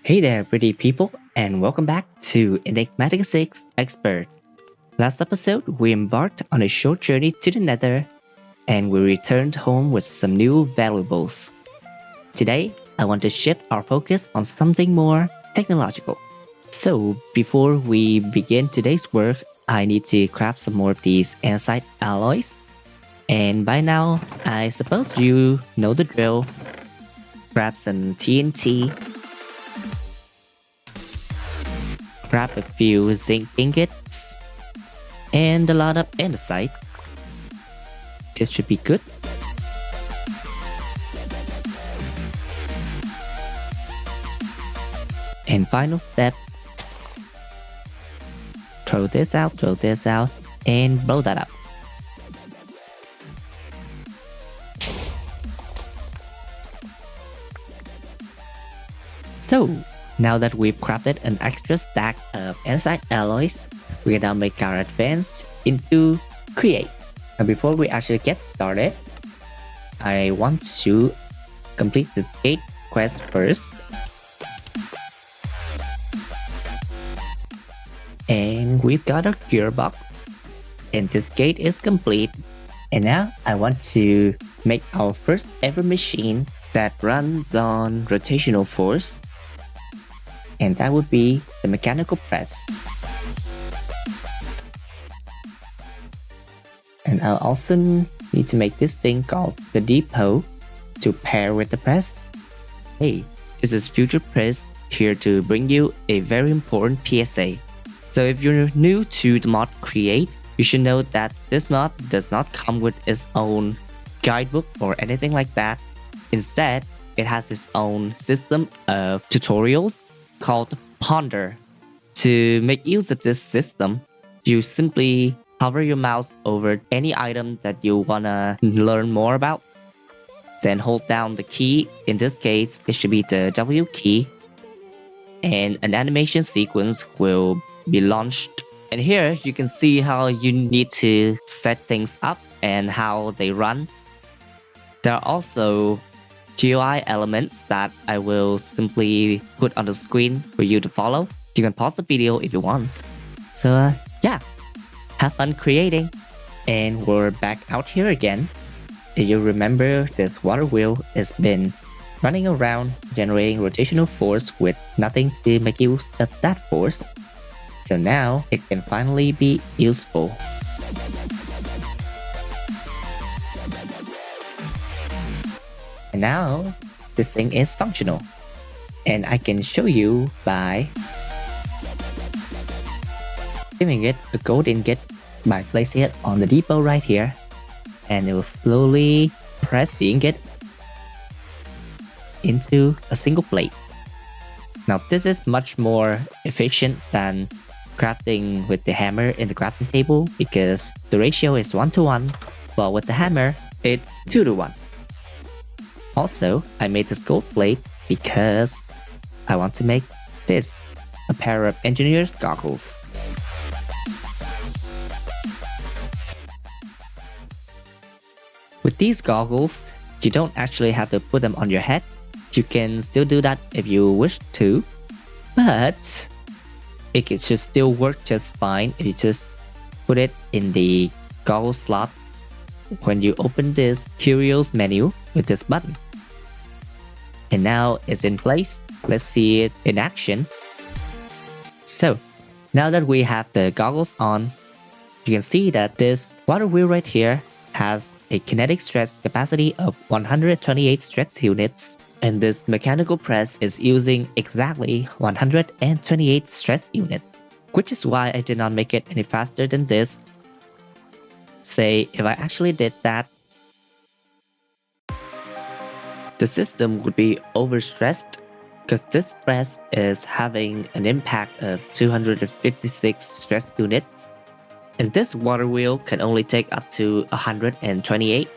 Hey there, pretty people, and welcome back to Enigmatica 6 Expert. Last episode, we embarked on a short journey to the Nether, and we returned home with some new valuables. Today, I want to shift our focus on something more technological. So, before we begin today's work, I need to craft some more of these andesite alloys. And by now, I suppose you know the drill. Grab some TNT. Grab a few zinc ingots and a lot of andesite. This should be good. And final step, throw this out, and blow that up. So, now that we've crafted an extra stack of andesite alloys, we can now make our advance into create. And before we actually get started, I want to complete the gate quest first. And we've got our gearbox, and this gate is complete. And now I want to make our first ever machine that runs on rotational force. And that would be the mechanical press. And I'll also need to make this thing called the depot to pair with the press. Hey, this is Future Press here to bring you a very important PSA. So if you're new to the mod Create, you should know that this mod does not come with its own guidebook or anything like that. Instead, it has its own system of tutorials called Ponder. To make use of this system, you simply hover your mouse over any item that you wanna learn more about. Then hold down the key. In this case, it should be the W key. And an animation sequence will be launched. And here you can see how you need to set things up and how they run. There are also GUI elements that I will simply put on the screen for you to follow. You can pause the video if you want. So yeah, have fun creating. And we're back out here again. If you remember, this water wheel has been running around generating rotational force with nothing to make use of that force. So now it can finally be useful. And now this thing is functional, and I can show you by giving it a gold ingot by placing it on the depot right here, and it will slowly press the ingot into a single plate. Now this is much more efficient than crafting with the hammer in the crafting table because the ratio is 1:1, while with the hammer it's 2:1. Also, I made this gold plate because I want to make this, a pair of engineer's goggles. With these goggles, you don't actually have to put them on your head. You can still do that if you wish to, but it should still work just fine if you just put it in the goggle slot when you open this Curios menu with this button. And now it's in place. Let's see it in action. So now that we have the goggles on, you can see that this water wheel right here has a kinetic stress capacity of 128 stress units, and this mechanical press is using exactly 128 stress units, which is why I did not make it any faster than this. Say if I actually did that, the system would be overstressed because this press is having an impact of 256 stress units, and this water wheel can only take up to 128.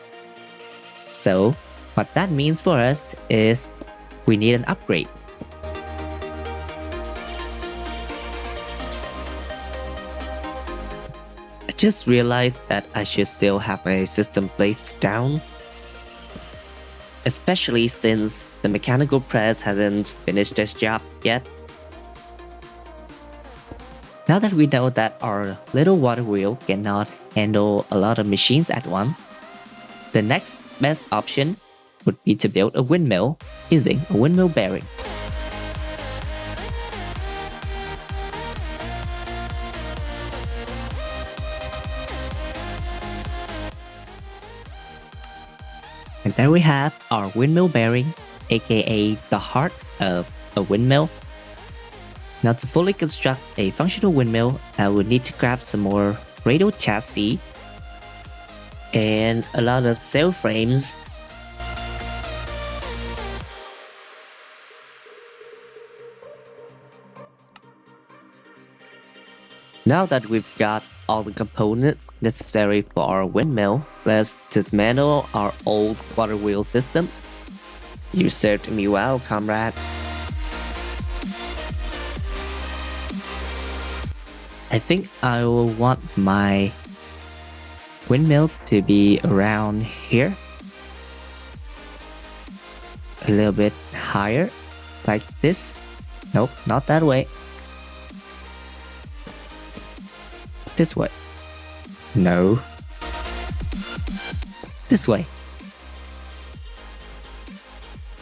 So what that means for us is we need an upgrade. I just realized that I should still have my system placed down. especially since the mechanical press hasn't finished its job yet. Now that we know that our little water wheel cannot handle a lot of machines at once, the next best option would be to build a windmill using a windmill bearing. And there we have our windmill bearing, aka the heart of a windmill. Now to fully construct a functional windmill, I would need to grab some more radial chassis and a lot of sail frames. Now that we've got all the components necessary for our windmill, let's dismantle our old water wheel system. You served me well, comrade. I think I will want my windmill to be around here. A little bit higher, like this. Nope, not that way. This way. No. This way.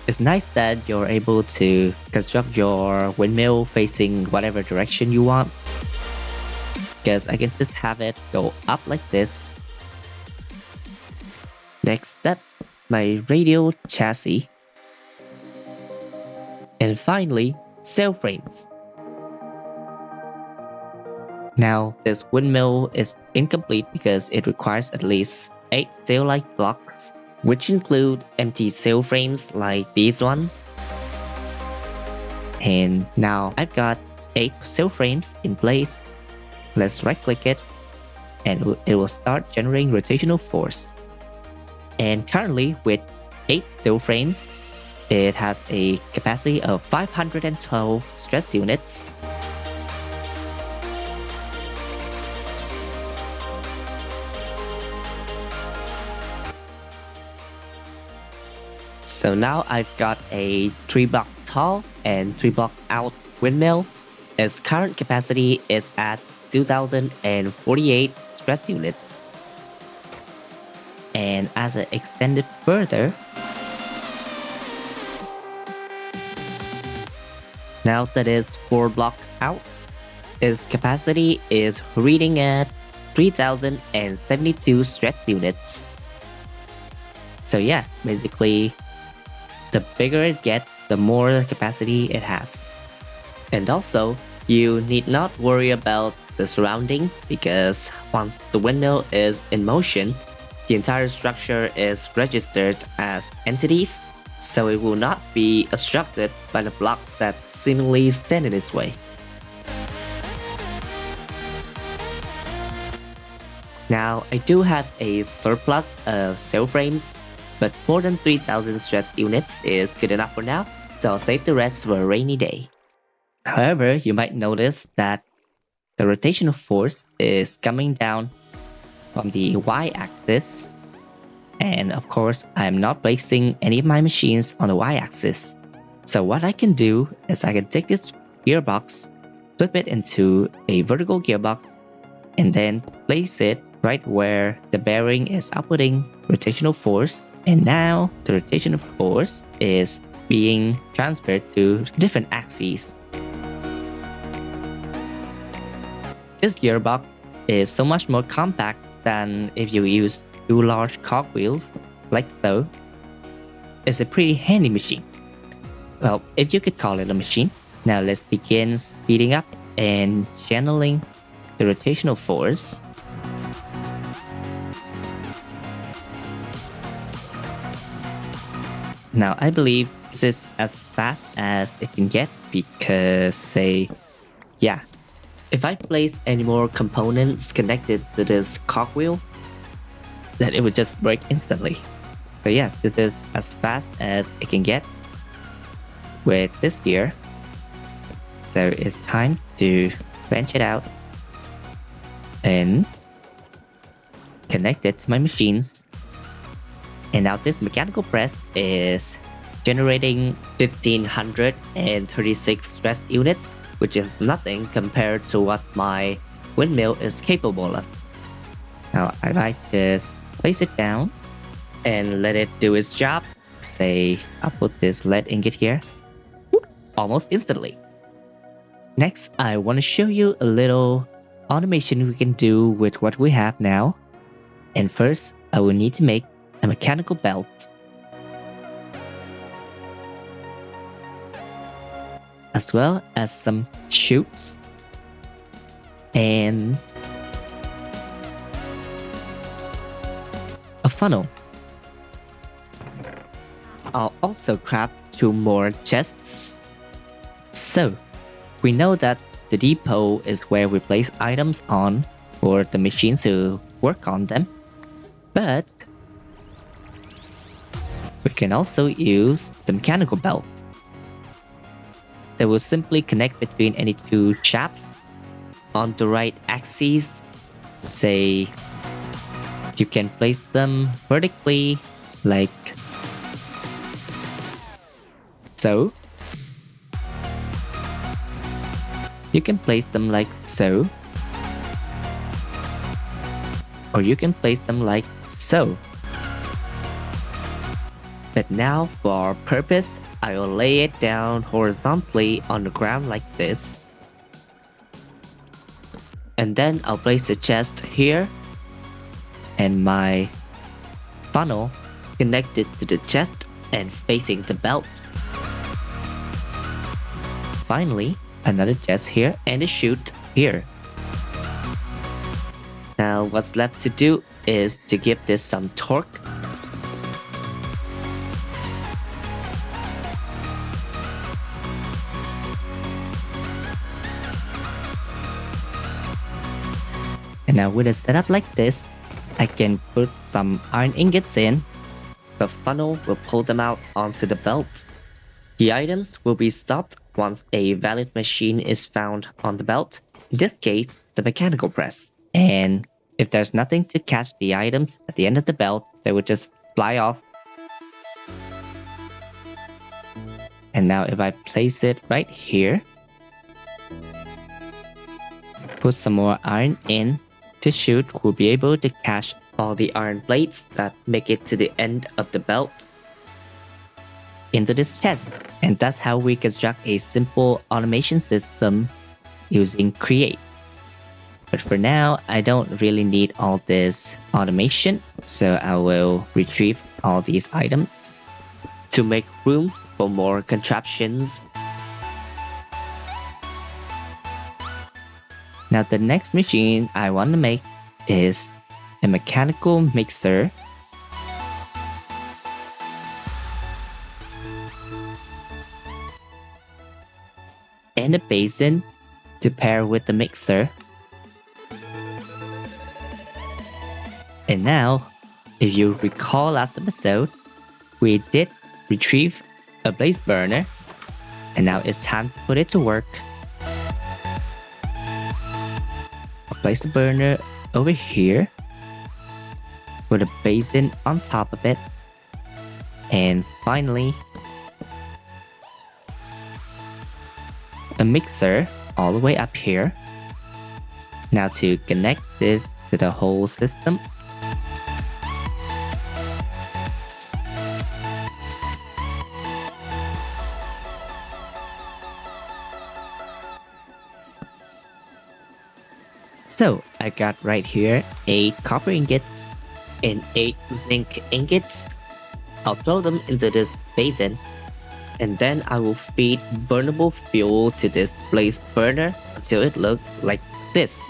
It's nice that you're able to construct your windmill facing whatever direction you want, because I can just have it go up like this. Next step, my radial chassis. And finally, sail frames. Now, this windmill is incomplete because it requires at least 8 sail-like blocks, which include empty sail frames like these ones. And now I've got 8 sail frames in place. Let's right click it and it will start generating rotational force. And currently with 8 sail frames, it has a capacity of 512 stress units. So now I've got a 3-block tall and 3-block out windmill. Its current capacity is at 2048 stress units. And as I extend it further, now that it's 4-block out, its capacity is reading at 3072 stress units. So yeah, basically, the bigger it gets, the more capacity it has. And also, you need not worry about the surroundings because once the windmill is in motion, the entire structure is registered as entities, so it will not be obstructed by the blocks that seemingly stand in its way. Now, I do have a surplus of sail frames, but more than 3000 stress units is good enough for now, so I'll save the rest for a rainy day. However, you might notice that the rotational force is coming down from the y-axis, and of course I'm not placing any of my machines on the y-axis. So what I can do is I can take this gearbox, flip it into a vertical gearbox, and then place it right where the bearing is outputting rotational force, and now the rotational force is being transferred to different axes. This gearbox is so much more compact than if you use 2 large cogwheels, like so. It's a pretty handy machine. Well, if you could call it a machine. Now let's begin speeding up and channeling the rotational force. Now I believe this is as fast as it can get because if I place any more components connected to this cogwheel, then it would just break instantly. So yeah, this is as fast as it can get with this gear. So it's time to bench it out and connect it to my machine. And now this mechanical press is generating 1536 stress units, which is nothing compared to what my windmill is capable of. Now I might just place it down and let it do its job. Say I'll put this lead ingot here. Almost instantly. Next, I want to show you a little automation we can do with what we have now. And first, I will need to make a mechanical belt. As well as some chutes and a funnel. I'll also craft 2 more chests. So, we know that the depot is where we place items on for the machines to work on them. But we can also use the mechanical belt. They will simply connect between any 2 shafts on the right axis. Say you can place them vertically like so. You can place them like so. Or you can place them like so. But now for our purpose, I will lay it down horizontally on the ground like this. And then I'll place a chest here and my funnel connected to the chest and facing the belt. Finally, another chest here and a chute here. Now what's left to do is to give this some torque. And now with a setup like this, I can put some iron ingots in. The funnel will pull them out onto the belt. The items will be stopped once a valid machine is found on the belt, in this case, the mechanical press. And if there's nothing to catch the items at the end of the belt, they will just fly off. And now if I place it right here, put some more iron in, the chute will be able to catch all the iron plates that make it to the end of the belt into this chest. And that's how we construct a simple automation system using Create. But for now, I don't really need all this automation, so I will retrieve all these items to make room for more contraptions. Now the next machine I want to make is a mechanical mixer. And a basin to pair with the mixer. And now, if you recall last episode, we did retrieve a blaze burner, and now it's time to put it to work. I'll place the burner over here, put a basin on top of it, and finally, a mixer all the way up here. Now to connect it to the whole system, so I got right here 8 copper ingots and 8 zinc ingots. I'll throw them into this basin, and then I will feed burnable fuel to this blaze burner until it looks like this.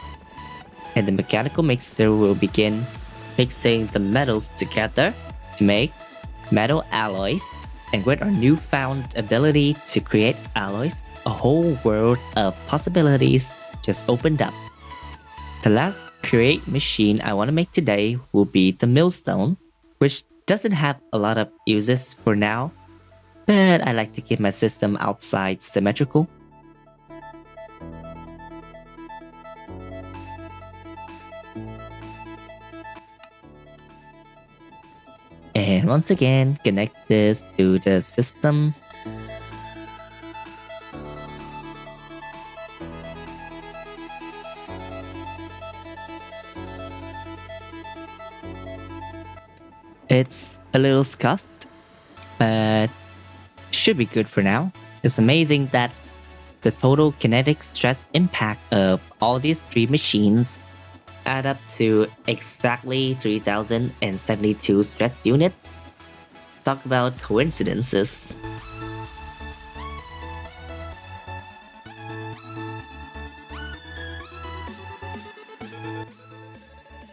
And the mechanical mixer will begin mixing the metals together to make metal alloys. And with our newfound ability to create alloys, a whole world of possibilities just opened up. The last Create machine I want to make today will be the millstone, which doesn't have a lot of uses for now, but I like to keep my system outside symmetrical. And once again, connect this to the system. It's a little scuffed, but should be good for now. It's amazing that the total kinetic stress impact of all these three machines add up to exactly 3072 stress units. Talk about coincidences.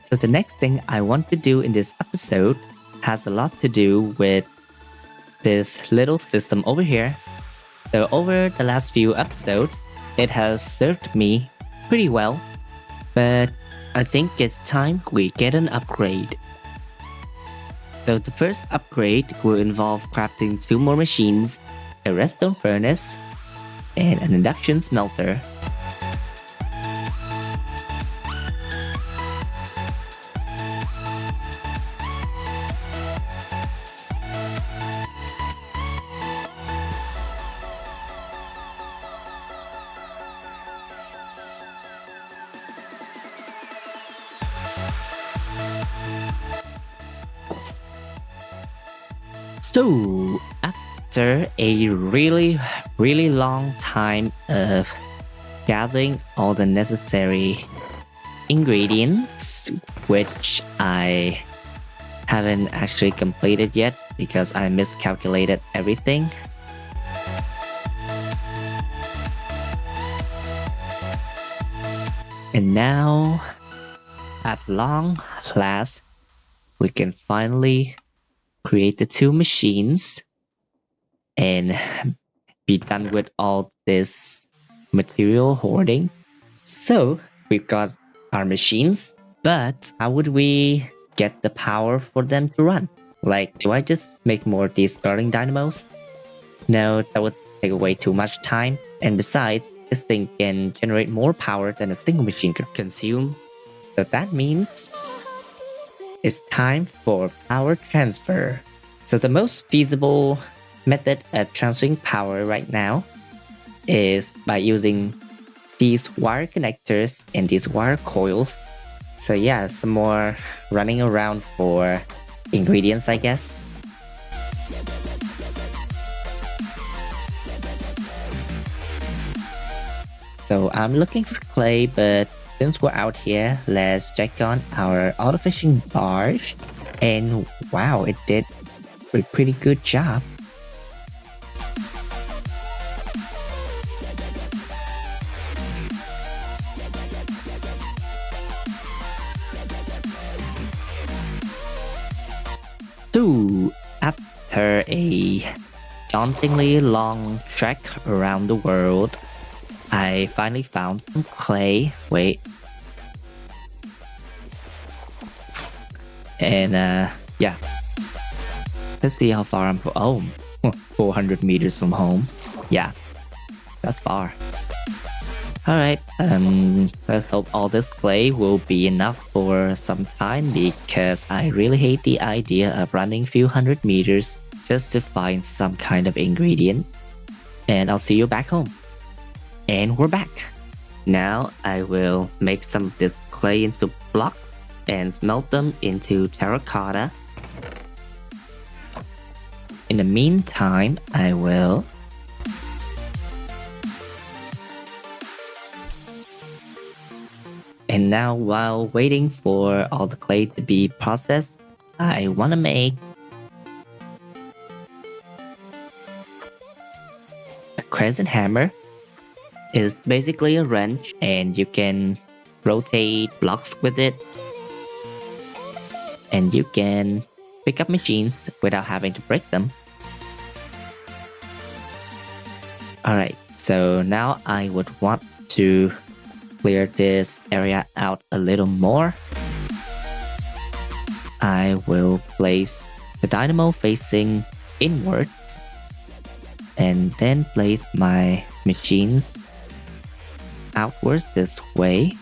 So the next thing I want to do in this episode has a lot to do with this little system over here. So over the last few episodes, it has served me pretty well, but I think it's time we get an upgrade. So the first upgrade will involve crafting 2 more machines, a redstone furnace, and an induction smelter. So, after a really long time of gathering all the necessary ingredients, which I haven't actually completed yet because I miscalculated everything. And now, at long last, we can finally create the 2 machines and be done with all this material hoarding. So we've got our machines, but how would we get the power for them to run? Like, do I just make more of these Starling Dynamos? No, that would take way too much time, and besides, this thing can generate more power than a single machine could consume. So that means it's time for power transfer. So the most feasible method of transferring power right now is by using these wire connectors and these wire coils. So yeah, some more running around for ingredients, I guess. So I'm looking for clay, but since we're out here, let's check on our auto fishing barge. And wow, it did a pretty good job. So after a dauntingly long trek around the world, I finally found some clay. Wait. And yeah. Let's see how far I'm from home. 400 meters from home. Yeah, that's far. Alright, let's hope all this clay will be enough for some time, because I really hate the idea of running a few hundred meters just to find some kind of ingredient. And I'll see you back home. And we're back. Now I will make some of this clay into blocks and smelt them into terracotta. In the meantime, I will And now, while waiting for all the clay to be processed, I want to make a crescent hammer. It's basically a wrench, and you can rotate blocks with it, and you can pick up machines without having to break them. Alright, so now I would want to clear this area out a little more. I will place the dynamo facing inwards and then place my machines outwards this way,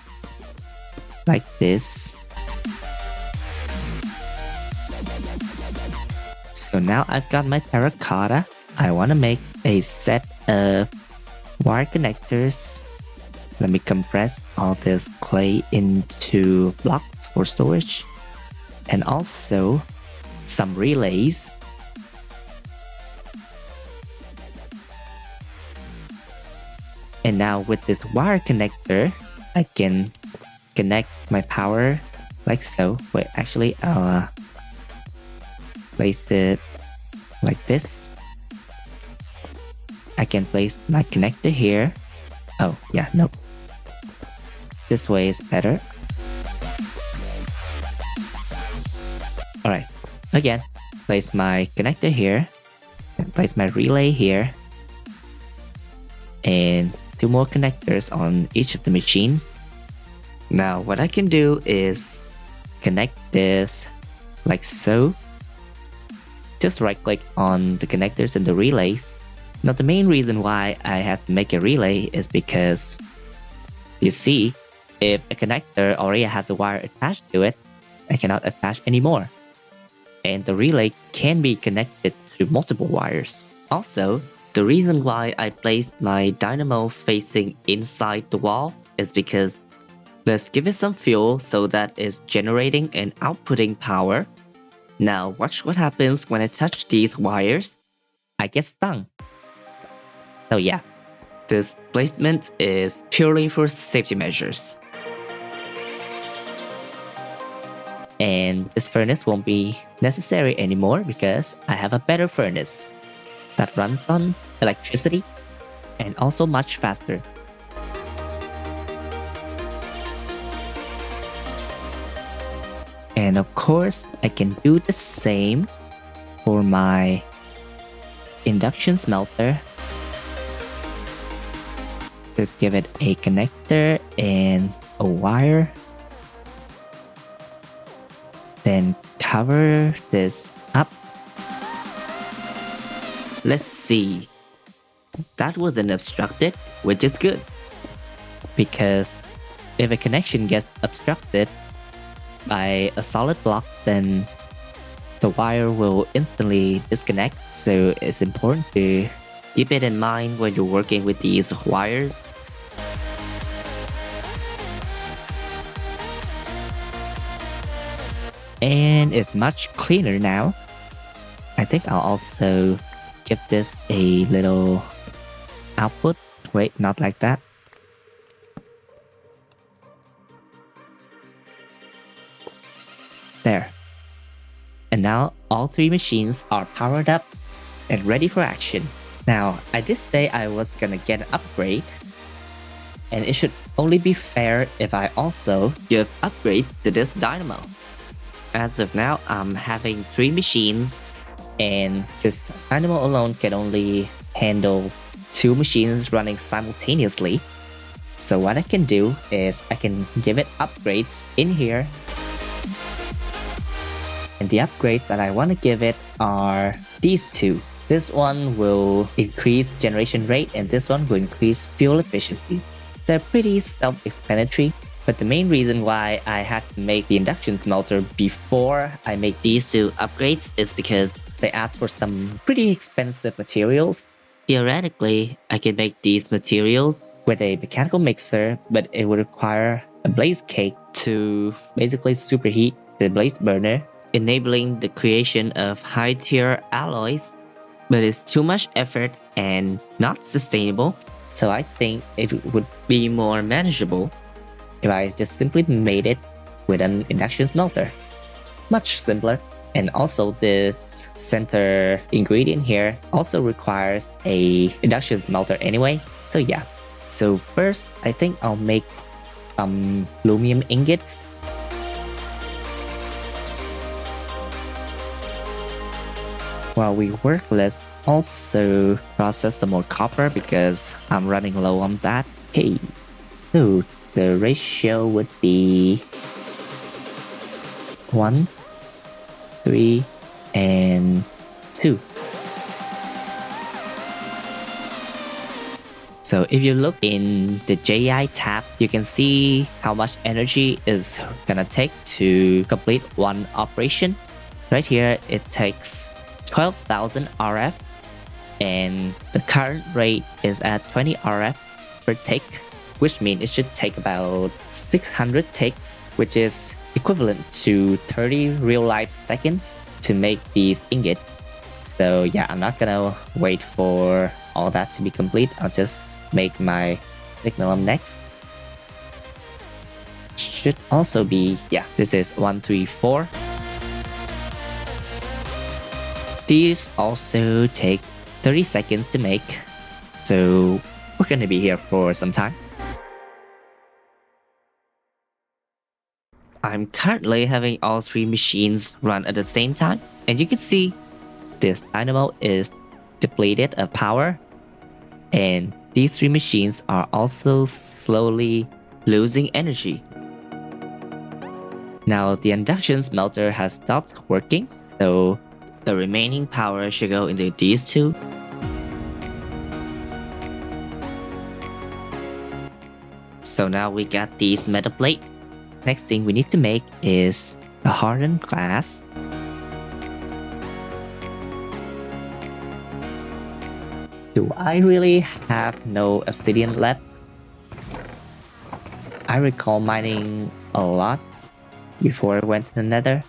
like this. So now I've got my terracotta. I want to make a set of wire connectors. Let me compress all this clay into blocks for storage. And also some relays. And now with this wire connector, I can connect my power like so. Wait, actually, I'll place it like this. I can place my connector here. Oh, yeah, nope. This way is better. Alright, again, place my connector here. And place my relay here. And 2 more connectors on each of the machines. Now what I can do is connect this like so. Just right click on the connectors and the relays. Now the main reason why I have to make a relay is because you see, if a connector already has a wire attached to it, I cannot attach anymore. And the relay can be connected to multiple wires. Also, the reason why I placed my dynamo facing inside the wall is because let's give it some fuel so that it's generating and outputting power. Now watch what happens when I touch these wires. I get stung. So yeah, this placement is purely for safety measures. And this furnace won't be necessary anymore because I have a better furnace that runs on electricity and also much faster. And of course, I can do the same for my induction smelter. Just give it a connector and a wire. Then cover this up. Let's see. That wasn't obstructed, which is good. Because if a connection gets obstructed by a solid block, then the wire will instantly disconnect. So it's important to keep it in mind when you're working with these wires. And it's much cleaner now. I think I'll also give this a little output. Wait, not like that. There. And now all 3 machines are powered up and ready for action. Now, I did say I was gonna get an upgrade, and it should only be fair if I also give upgrades to this dynamo. As of now, I'm having 3 machines, and this dynamo alone can only handle 2 machines running simultaneously. So what I can do is I can give it upgrades in here. And the upgrades that I want to give it are these 2. This one will increase generation rate and this one will increase fuel efficiency. They're pretty self-explanatory, but the main reason why I had to make the induction smelter before I make these 2 upgrades is because they asked for some pretty expensive materials. Theoretically, I could make these materials with a mechanical mixer, but it would require a blaze cake to basically superheat the blaze burner, enabling the creation of high-tier alloys, but it's too much effort and not sustainable. So I think it would be more manageable if I just simply made it with an induction smelter. Much simpler. And also this center ingredient here also requires a induction smelter anyway. So yeah. So first, I think I'll make some aluminum ingots. While we work, let's also process some more copper because I'm running low on that. Okay, so the ratio would be 1, 3, and 2. So if you look in the JI tab, you can see how much energy is gonna take to complete one operation. Right here, it takes 12,000 RF, and the current rate is at 20 RF per tick, which means it should take about 600 ticks, which is equivalent to 30 real-life seconds to make these ingots. So yeah, I'm not gonna wait for all that to be complete. I'll just make my signal next. Should also be, yeah, this is 1, 3, 4. These also take 30 seconds to make, so we're gonna be here for some time. I'm currently having all 3 machines run at the same time, and you can see this dynamo is depleted of power, and these 3 machines are also slowly losing energy. Now the induction smelter has stopped working, so the remaining power should go into these 2. So now we got these metal plates. Next thing we need to make is a hardened glass. Do I really have no obsidian left? I recall mining a lot before I went to the nether.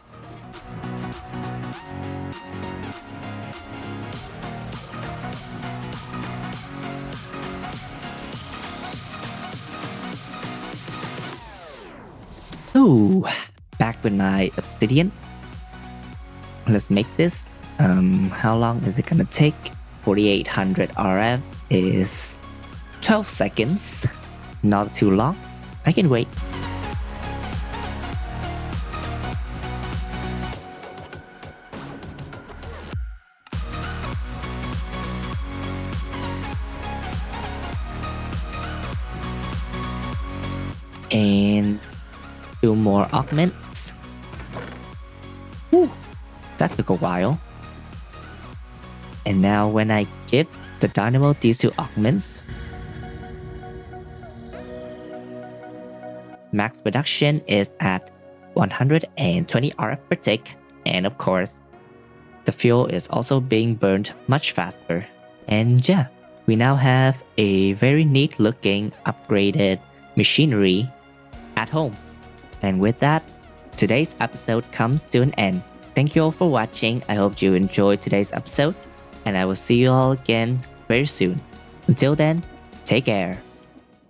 Ooh, back with my obsidian. Let's make this. How long is it gonna take? 4800 RF is 12 seconds. Not too long. I can wait. And 2 more augments. Whew, that took a while. And now when I give the dynamo these 2 augments, max production is at 120 RF per tick, and of course, the fuel is also being burned much faster. And yeah, we now have a very neat looking upgraded machinery at home. And with that, today's episode comes to an end. Thank you all for watching. I hope you enjoyed today's episode, and I will see you all again very soon. Until then, take care.